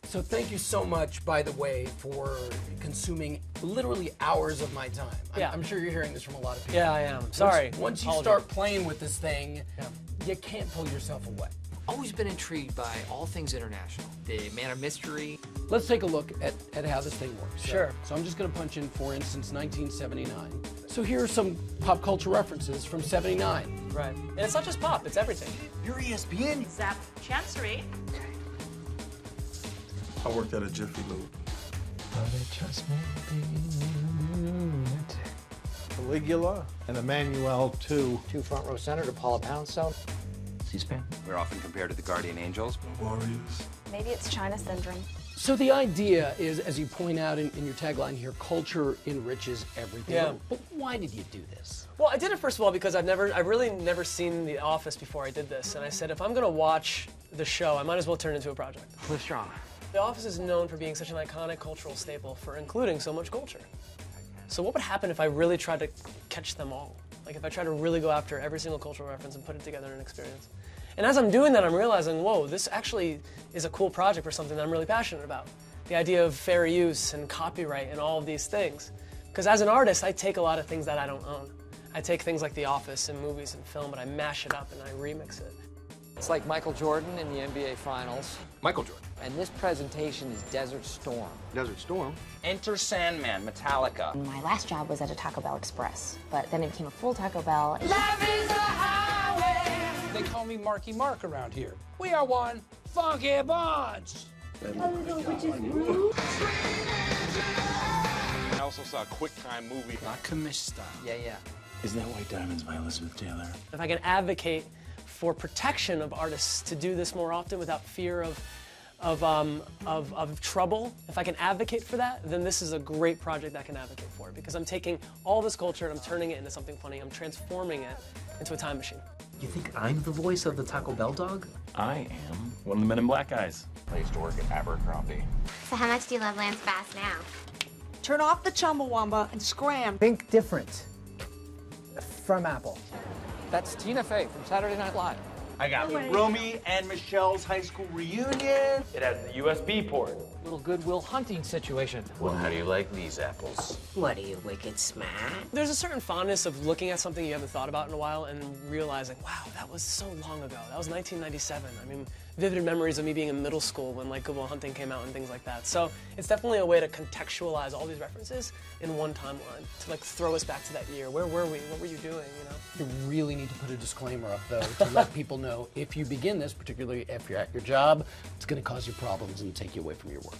So thank you so much, by the way, for consuming literally hours of my time. I'm sure you're hearing this from a lot of people. Yeah, I am. Sorry. Once you start playing with this thing, you can't pull yourself away. Always been intrigued by all things international. The Man of Mystery. Let's take a look at how this thing works. Sure. So I'm just going to punch in, for instance, 1979. So here are some pop culture references from 79. Right. And it's not just pop, it's everything. You're ESPN. Zap Chancery. I worked at a Jiffy Lube. Caligula and Emmanuel 2. 2 front row center to Paula Poundstone. C-SPAN. We're often compared to the Guardian Angels. The Warriors. Maybe it's China syndrome. So the idea is, as you point out in your tagline here, culture enriches everything. Yeah. But why did you do this? Well, I did it first of all because I've really never seen The Office before I did this, and I said if I'm gonna watch the show, I might as well turn it into a project. Live strong. The Office is known for being such an iconic cultural staple for including so much culture. So what would happen if I really tried to catch them all? Like if I tried to really go after every single cultural reference and put it together in an experience? And as I'm doing that, I'm realizing, whoa, this actually is a cool project for something that I'm really passionate about. The idea of fair use and copyright and all of these things. Because as an artist, I take a lot of things that I don't own. I take things like The Office and movies and film, and I mash it up and I remix it. It's like Michael Jordan in the NBA Finals. Michael Jordan. And this presentation is Desert Storm. Desert Storm. Enter Sandman, Metallica. My last job was at a Taco Bell Express, but then it became a full Taco Bell. Love is a highway. They call me Marky Mark around here. We are one funky bunch. I also saw a QuickTime movie. Not Commish style. Yeah. Is that White Diamonds by Elizabeth Taylor? If I can advocate for protection of artists to do this more often without fear of trouble, if I can advocate for that, then this is a great project that I can advocate for, because I'm taking all this culture and I'm turning it into something funny. I'm transforming it into a time machine. You think I'm the voice of the Taco Bell dog? I am one of the Men in Black guys. I used to work at Abercrombie. So how much do you love Lance Bass now? Turn off the Chumbawumba and scram. Think different. From Apple. That's Tina Fey from Saturday Night Live. I got Romy and Michelle's high school reunion. It has the USB port. Little Goodwill Hunting situation. Well, how do you like these apples? What are you, wicked smart? There's a certain fondness of looking at something you haven't thought about in a while and realizing, wow, that was so long ago. That was 1997. I mean, vivid memories of me being in middle school when like Goodwill Hunting came out and things like that. So it's definitely a way to contextualize all these references in one timeline, to like throw us back to that year. Where were we? What were you doing, you know? You really need to put a disclaimer up, though, to let people know if you begin this, particularly if you're at your job, it's going to cause you problems and take you away from your work.